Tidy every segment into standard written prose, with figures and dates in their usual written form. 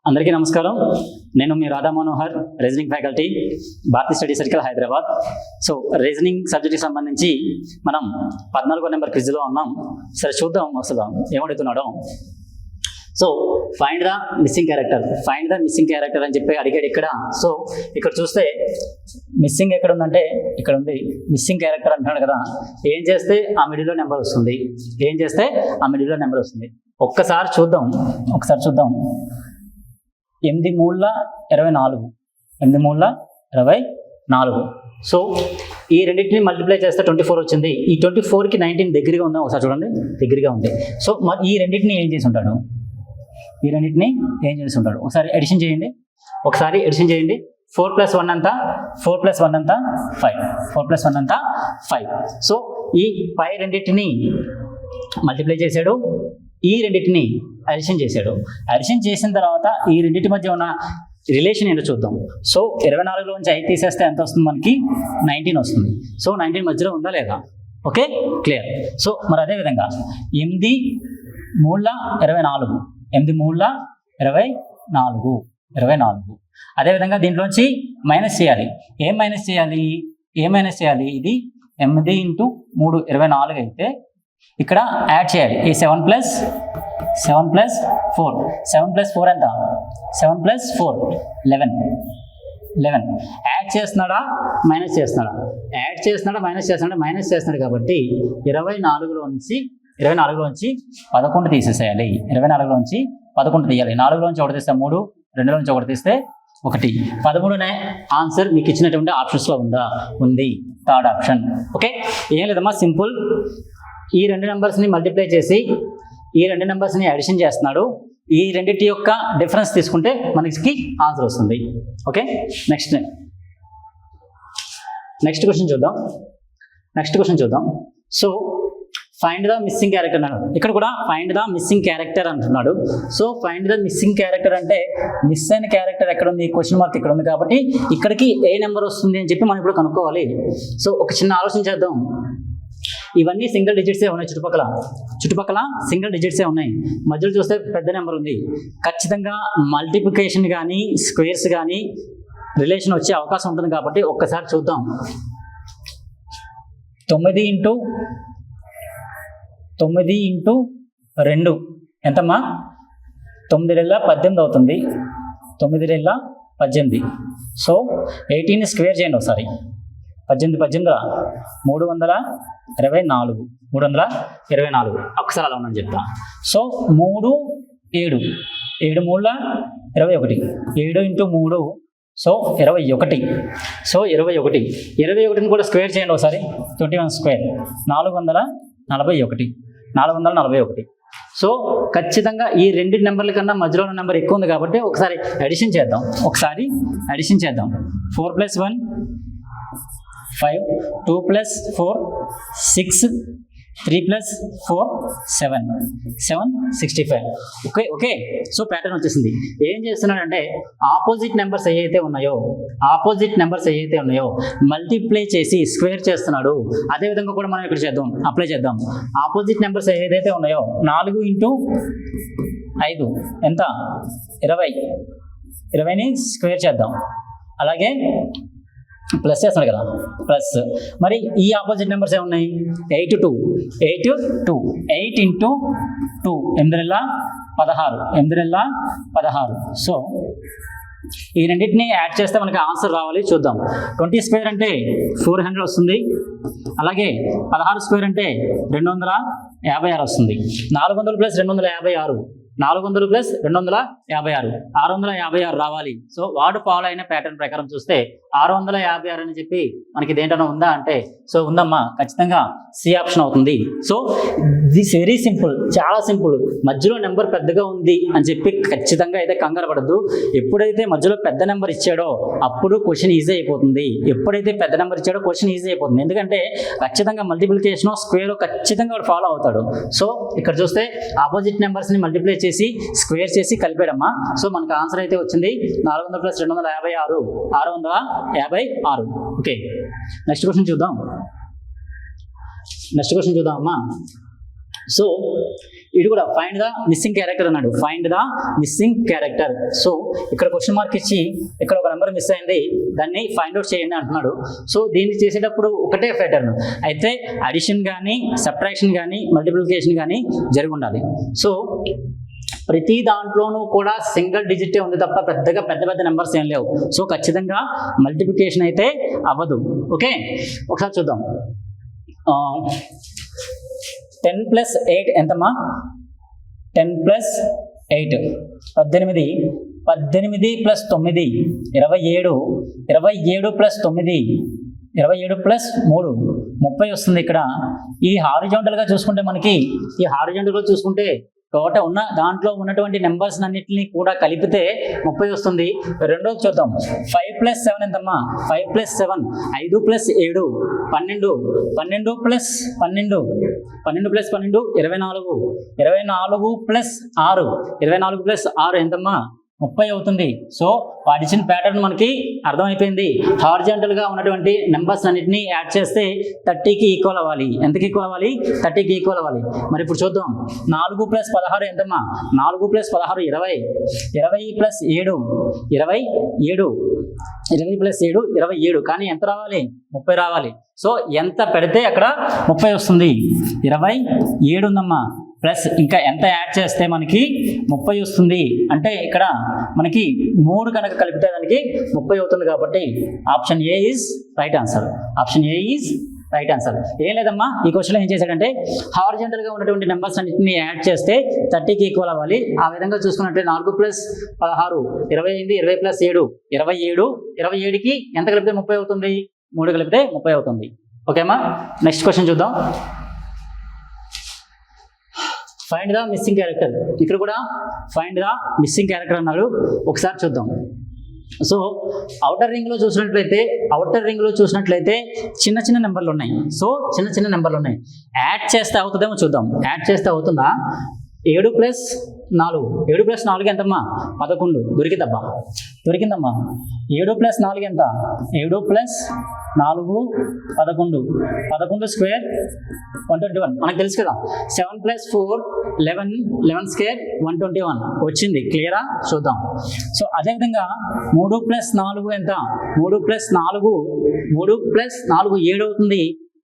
అందరికీ నమస్కారం. నేను మీ Radha Manohar, reasoning faculty, Bharati study circle, Hyderabad. So reasoning సబ్జెక్ట్కి సంబంధించి మనం 14వ నెంబర్ క్విజ్లో ఉన్నాం. సరే చూద్దాం అసలు ఏమడుగుతున్నాడో. So find the missing character అని చెప్పి అడిగాడు ఇక్కడ. సో ఇక్కడ చూస్తే మిస్సింగ్ ఎక్కడ ఉందంటే ఇక్కడ ఉంది. మిస్సింగ్ క్యారెక్టర్ అంటున్నాడు కదా, ఏం చేస్తే ఆ మిడిల్లో నెంబర్ వస్తుంది, ఒక్కసారి చూద్దాం. 8 మూళ్ళ 24. సో ఈ రెండింటిని మల్టిప్లై చేస్తే 24 వచ్చింది. ఈ 24కి 19 దగ్గరగా ఉందా ఒకసారి చూడండి, దగ్గరగా ఉంది. సో ఈ రెండింటిని ఏం చేసి ఉంటాడు, ఒకసారి ఎడిషన్ చేయండి. 4 + 1 అంతా 5. సో ఈ పై రెండింటిని మల్టిప్లై చేశాడు, ఈ రెండింటిని అడిషన్ చేశాడు. అడిషన్ చేసిన తర్వాత ఈ రెండింటి మధ్య ఉన్న రిలేషన్ ఏంటో చూద్దాం. సో 24లోంచి 5 తీసేస్తే ఎంత వస్తుంది, మనకి 19 వస్తుంది. సో 19 మధ్యలో ఉందా లేదా? Okay, clear. సో మరి అదేవిధంగా 8 మూళ్ళ 24. 8 మూళ్ళ 24. అదేవిధంగా దీంట్లోంచి మైనస్ చేయాలి. ఏం మైనస్ చేయాలి? ఇది 8 × 3 24 అయితే ఇక్కడ యాడ్ చేయాలి. ఈ 7 + 4 ఎంత? 7 + 4 11. యాడ్ చేస్తున్నాడా మైనస్ చేస్తున్నాడా? మైనస్ చేస్తున్నాడు కాబట్టి 24లోంచి 11 తీసేసేయాలి. 24లోంచి 11 తీయాలి. 4లోంచి 1 తీస్తే 3, 2లోంచి 1 తీస్తే 1. 13 ఆన్సర్ మీకు ఇచ్చినటువంటి ఆప్షన్స్లో ఉంది. Third option. ఓకే, ఏం లేదమ్మా, సింపుల్. ఈ రెండు నెంబర్స్ని మల్టిప్లై చేసి ఈ రెండు నెంబర్స్ని అడిషన్ చేస్తున్నాడు. ఈ రెండింటి యొక్క డిఫరెన్స్ తీసుకుంటే మనకి ఆన్సర్ వస్తుంది. ఓకే, నెక్స్ట్ క్వశ్చన్ చూద్దాం. So find the missing character అన్నాడు. ఇక్కడ కూడా ఫైండ్ ద మిస్సింగ్ క్యారెక్టర్ అంటున్నాడు. So find the missing character అంటే మిస్ అయిన క్యారెక్టర్ ఎక్కడ ఉంది? క్వశ్చన్ మార్క్ ఇక్కడ ఉంది కాబట్టి ఇక్కడికి ఏ నెంబర్ వస్తుంది అని చెప్పి మనం ఇప్పుడు కనుక్కోవాలి. సో ఒక చిన్న ఆలోచన చేద్దాం. ఇవన్నీ సింగిల్ డిజిట్సే ఉన్నాయి, చుట్టుపక్కల సింగిల్ డిజిట్సే ఉన్నాయి. మధ్యలో చూస్తే పెద్ద నెంబర్ ఉంది. ఖచ్చితంగా మల్టిప్లికేషన్ కానీ స్క్వేర్స్ కానీ రిలేషన్ వచ్చే అవకాశం ఉంటుంది కాబట్టి ఒక్కసారి చూద్దాం. 9 × 2 ఎంతమ్మా? 9 × 18 అవుతుంది. 9 × 18. సో 18 స్క్వేర్ చేయండి ఒకసారి. 18 324. ఒకసారి అలా ఉందని చెప్తా. సో 3 7 7 మూళ్ళ 21. 7 × 3 సో 21. 21ని కూడా స్క్వేర్ చేయండి ఒకసారి. 21 స్క్వేర్ 441. సో ఖచ్చితంగా ఈ రెండు నెంబర్ల కన్నా మధ్యలో ఉన్న నెంబర్ ఎక్కువ ఉంది కాబట్టి ఒకసారి అడిషన్ చేద్దాం. 4 + 1 5, 2 + 4 6, 3 + 4 7 65. ఓకే. సో ప్యాటర్న్ వచ్చేసింది. ఏం చేస్తున్నాడంటే ఆపోజిట్ నెంబర్స్ ఏవైతే ఉన్నాయో మల్టిప్లై చేసి స్క్వేర్ చేస్తున్నాడు. అదేవిధంగా కూడా మనం ఇక్కడ అప్లై చేద్దాం. ఆపోజిట్ నెంబర్స్ ఏదైతే ఉన్నాయో 4 × 5 ఎంత? 20ని స్క్వేర్ చేద్దాం. అలాగే ప్లస్ చేస్తున్నాడు కదా, ప్లస్. మరి ఈ ఆపోజిట్ నెంబర్స్ ఏమున్నాయి? 8 × 2 8 × 2 8 × 16. సో ఈ రెండింటిని యాడ్ చేస్తే మనకి ఆన్సర్ రావాలి. చూద్దాం. 20 స్క్వేర్ అంటే 400 వస్తుంది. అలాగే 16 స్క్వేర్ అంటే 256 వస్తుంది. 400 + 256 400 + 256 656 రావాలి. సో వాడు ఫాలో అయిన ప్యాటర్న్ ప్రకారం చూస్తే 656 అని చెప్పి మనకి దేంటనో ఉందా అంటే సో ఉందమ్మా, ఖచ్చితంగా సి ఆప్షన్ అవుతుంది. సో దిస్ వెరీ సింపుల్, చాలా సింపుల్. మధ్యలో నెంబర్ పెద్దగా ఉంది అని చెప్పి ఖచ్చితంగా అయితే కంగారు పడద్దు. ఎప్పుడైతే మధ్యలో పెద్ద నెంబర్ ఇచ్చాడో అప్పుడు క్వశ్చన్ ఈజీ అయిపోతుంది. ఎందుకంటే ఖచ్చితంగా మల్టిప్లికేషన్ స్క్వేర్ ఖచ్చితంగా వాడు ఫాలో అవుతాడు. సో ఇక్కడ చూస్తే ఆపోజిట్ నెంబర్స్ని మల్టిప్లై చేసి స్క్వేర్ చేసి కలిపాడమ్మా. సో మనకు ఆన్సర్ అయితే వచ్చింది 400 + 256 656. ఓకే, నెక్స్ట్ క్వశ్చన్ చూద్దాం అమ్మా. సో ఇది కూడా ఫైండ్ ద మిస్సింగ్ క్యారెక్టర్ అన్నాడు, find the missing character. So ఇక్కడ క్వశ్చన్ మార్క్ ఇచ్చి ఇక్కడ ఒక నెంబర్ మిస్ అయింది, దాన్ని ఫైండ్ అవుట్ చేయండి అంటున్నాడు. సో దీన్ని చేసేటప్పుడు ఒకటే ప్యాటర్న్ అయితే అడిషన్ కానీ సబ్ట్రాక్షన్ కానీ మల్టిప్లికేషన్ కానీ జరిగి ఉండాలి. సో ప్రతి దాంట్లోనూ కూడా సింగిల్ డిజిటే ఉంది తప్ప పెద్దగా పెద్ద పెద్ద నెంబర్స్ ఏం లేవు. సో ఖచ్చితంగా మల్టిప్లికేషన్ అయితే అవ్వదు. ఓకే, ఒకసారి చూద్దాం. 10 + 8 ఎంతమ్మా? 10 + 8 18, 18 + 9 27, 27 + 9 27 + 3 30 వస్తుంది. ఇక్కడ ఈ హారిజాంటల్గా చూసుకుంటే మనకి చూసుకుంటే టోటల్ ఉన్న దాంట్లో ఉన్నటువంటి నెంబర్స్ అన్నింటినీ కూడా కలిపితే 30 వస్తుంది. రెండోది చూద్దాం. 5 + 7 ఎంతమ్మా? 5 + 7 5 + 7 12, 12 + 12 12 + 12 24, 24 + 6 24 + 6 ఎంతమ్మా? 30 అవుతుంది. సో వాటిచ్చిన ప్యాటర్న్ మనకి అర్థమైపోయింది. హారిజాంటల్గా ఉన్నటువంటి నెంబర్స్ అన్నింటినీ యాడ్ చేస్తే 30కి ఈక్వల్ అవ్వాలి. ఎంతకి ఈక్వల్ అవ్వాలి? 30కి ఈక్వల్ అవ్వాలి. మరి ఇప్పుడు చూద్దాం. 4 + 16 ఎంతమ్మా? 4 + 16 20, 20 + 7 27, 20 + 7 27. కానీ ఎంత రావాలి? 30 రావాలి. సో ఎంత పెడితే అక్కడ 30 వస్తుంది. 27 ఉందమ్మా, ప్లస్ ఇంకా ఎంత యాడ్ చేస్తే మనకి 30 వస్తుంది. అంటే ఇక్కడ మనకి 3 కనుక కలిపితే దానికి 30 అవుతుంది. కాబట్టి option A is right answer. Option A is right answer. ఏం లేదమ్మా, ఈ క్వశ్చన్లో ఏం చేశాడంటే హారిజాంటల్గా ఉన్నటువంటి నెంబర్స్ అన్నింటినీ యాడ్ చేస్తే 30కి ఈక్వల్ అవ్వాలి. ఆ విధంగా చూసుకున్నట్లయితే 4 + 16 28, 20 + 7 27, 27కి ఎంత కలిపితే 30 అవుతుంది? 3 కలిపితే 30 అవుతుంది. ఓకేమ్మా, నెక్స్ట్ క్వశ్చన్ చూద్దాం. Find the missing character. ఇక్కడ కూడా ఫైండ్ ద మిస్సింగ్ క్యారెక్టర్ అన్నాడు. ఒకసారి చూద్దాం. సో అవుటర్ రింగ్లో చూసినట్లయితే చిన్న చిన్న నెంబర్లు ఉన్నాయి. సో చిన్న నెంబర్లు ఉన్నాయి. యాడ్ చేస్తే అవుతుందేమో చూద్దాం. యాడ్ చేస్తే అవుతుందా? 7 + 4 7 + 4 ఎంతమ్మా? 11. దొరికిందమ్మా. 7 + 4 ఎంత? 7 + 4 11, 11 స్క్వేర్ 121. మనకు తెలుసు కదా. 7 + 4 11, 11 స్క్వేర్ 121 వచ్చింది. క్లియరా? చూద్దాం. సో అదేవిధంగా 3 + 4 ఎంత? 3 + 4 7 అవుతుంది.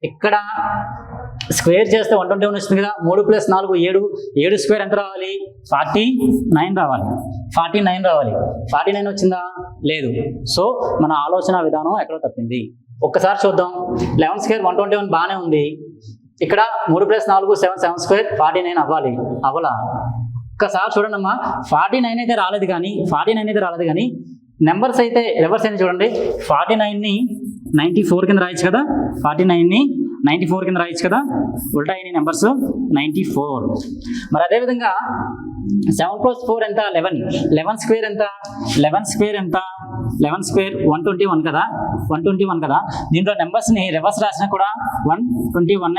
ఇక్కడ స్క్వేర్ చేస్తే 121 వస్తుంది కదా. 3 + 4 7, 7 స్క్వేర్ ఎంత రావాలి? 49 రావాలి. 49 వచ్చిందా? లేదు. సో మన ఆలోచన విధానం ఎక్కడో తప్పింది. ఒక్కసారి చూద్దాం. 11 స్క్వేర్ 121 బాగానే ఉంది. ఇక్కడ 3 + 4 7, 7 స్క్వేర్ 49 అవ్వాలి. అవ్వలా? ఒక్కసారి చూడండి అమ్మా. 49 అయితే రాలేదు కానీ నెంబర్స్ అయితే రివర్స్ అయినా చూడండి. 49ని 94 కింద రాయొచ్చు కదా. 49ని 94 కింద రాయొచ్చు కదా. ఉల్టా అయిన నెంబర్స్ 94. మరి అదేవిధంగా 7 + 4 ఎంత? 11. 11 స్క్వేర్ ఎంత? 11 స్క్వేర్ 121 కదా. 121 కదా. దీంట్లో నెంబర్స్ని రివర్స్ రాసినా కూడా 121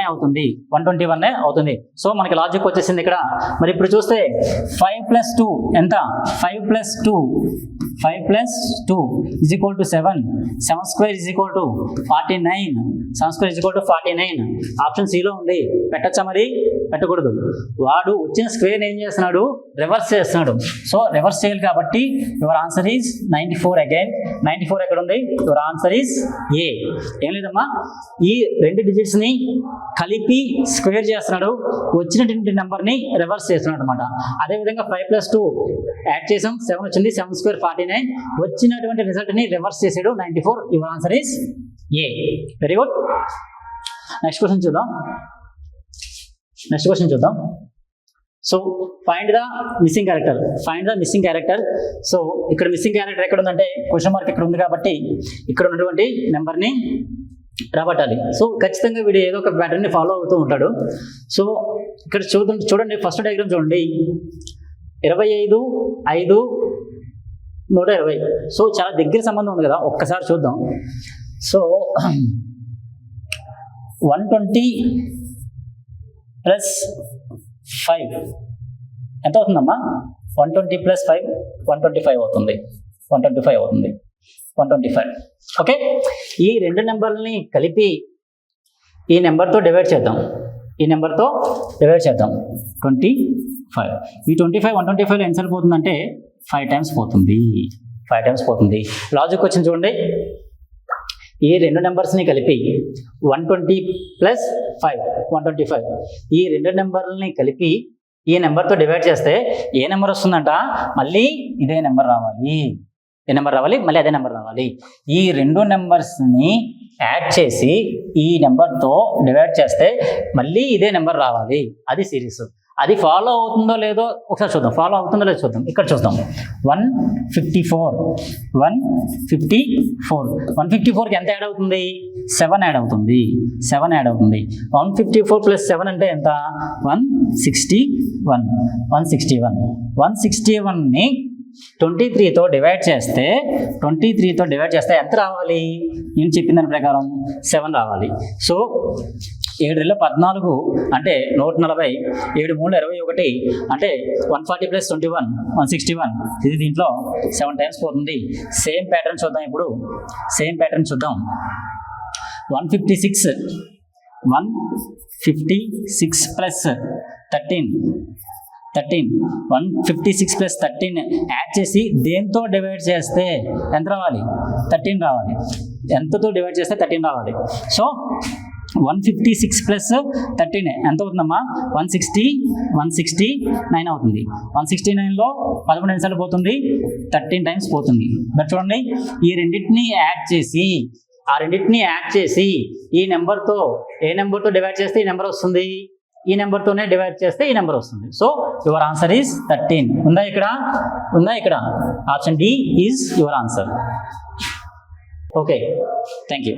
అవుతుంది. సో మనకి లాజిక్ వచ్చేసింది ఇక్కడ. మరి ఇప్పుడు చూస్తే 5 + 2 ఎంత? 5 + 2 = 7. 7 స్క్వేర్ = 49. 7 స్క్వేర్ = 49. ఆప్షన్ సిలో ఉంది. పెట్టచ్చా? మరి పెట్టకూడదు. వాడు వచ్చిన స్క్వేర్ ఏం చేస్తున్నాడు? రివర్స్ చేస్తున్నాడు. సో రివర్స్ చేయాలి కాబట్టి యువర్ ఆన్సర్ ఈజ్ 94. అగైన్ 94 ఎక్కడ ఉంది? యువర్ ఆన్సర్ ఈజ్ ఏ. ఏం లేదమ్మా, ఈ 2 డిజిట్స్ని కలిపి స్క్వేర్ చేస్తున్నాడు. వచ్చినటువంటి నెంబర్ని రివర్స్ చేస్తున్నాడు అనమాట. అదేవిధంగా 5 + 2 యాడ్ చేసాం, 7 వచ్చింది. 7 స్క్వేర్ 49. వచ్చినటువంటి రిజల్ట్ని రివర్స్ చేసాడు 94. Your answer is A. Very good. Next question చూద్దాం. So find the missing character. So ఇక్కడ మిస్సింగ్ క్యారెక్టర్ ఎక్కడ ఉందంటే క్వశ్చన్ మార్క్ ఇక్కడ ఉంది కాబట్టి ఇక్కడ ఉన్నటువంటి నెంబర్ని రాబట్టాలి. సో ఖచ్చితంగా వీడు ఏదో ఒక ప్యాటర్న్ని ఫాలో అవుతూ ఉంటాడు. సో ఇక్కడ చూడండి ఫస్ట్ డయాగ్రామ్ చూడండి. 25, 5, 120. సో చాలా దగ్గర సంబంధం ఉంది కదా. ఒక్కసారి చూద్దాం. సో 120 + 5 ఎంత అవుతుందమ్మా? 120 + 5 125 అవుతుంది. 125. ఓకే, ఈ 2 నెంబర్లని కలిపి ఈ నెంబర్తో డివైడ్ చేద్దాం. 20 5. ఈ 25 125లో ఎన్నిసార్లు పోతుందంటే 5 టైమ్స్ పోతుంది. 5 టైమ్స్ పోతుంది. లాజిక్ వచ్చింది చూడండి. ఈ రెండు నెంబర్స్ని కలిపి 120 ప్లస్ 5 125, ఈ రెండు నెంబర్లని కలిపి ఈ నెంబర్తో డివైడ్ చేస్తే ఏ నెంబర్ వస్తుందంట? మళ్ళీ ఇదే నెంబర్ రావాలి. ఏ నెంబర్ రావాలి? మళ్ళీ అదే నెంబర్ రావాలి. ఈ రెండు నెంబర్స్ని యాడ్ చేసి ఈ నెంబర్తో డివైడ్ చేస్తే మళ్ళీ ఇదే నెంబర్ రావాలి. అది సిరీస్. అది ఫాలో అవుతుందో లేదో ఒకసారి చూద్దాం. ఫాలో అవుతుందో లేదో చూద్దాం. ఇక్కడ చూద్దాం. 154కి ఎంత యాడ్ అవుతుంది? 7 యాడ్ అవుతుంది. 7 యాడ్ అవుతుంది. 154 ప్లస్ 7 అంటే ఎంత? 161. 161ని 23తో డివైడ్ చేస్తే ఎంత రావాలి? నేను చెప్పిన దాని ప్రకారం 7 రావాలి. సో 7 14 అంటే 140, 7 3 21 అంటే 140 ప్లస్ 21 161. ఇది దీంట్లో 7 టైమ్స్ పోతుంది. సేమ్ ప్యాటర్న్ చూద్దాం. ఇప్పుడు సేమ్ ప్యాటర్న్ చూద్దాం. 156 ప్లస్ 13 156 ప్లస్ 13 యాడ్ చేసి దేంతో డివైడ్ చేస్తే ఎంత రావాలి? 13 రావాలి. ఎంతతో డివైడ్ చేస్తే 13 రావాలి. సో 156 ప్లస్ 13 ఎంత అవుతుందమ్మా? 169 అవుతుంది. 169లో 11 ఎన్నిసార్లు పోతుంది? 13 టైమ్స్ పోతుంది. బట్ చూడండి, ఈ రెండింటిని యాడ్ చేసి ఈ నెంబర్తో ఏ నెంబర్తో డివైడ్ చేస్తే ఈ నెంబర్ వస్తుంది? ఈ నెంబర్తోనే డివైడ్ చేస్తే ఈ నెంబర్ వస్తుంది. So your answer is 13. ఉందా ఇక్కడ? Option D is your answer. Okay, thank you.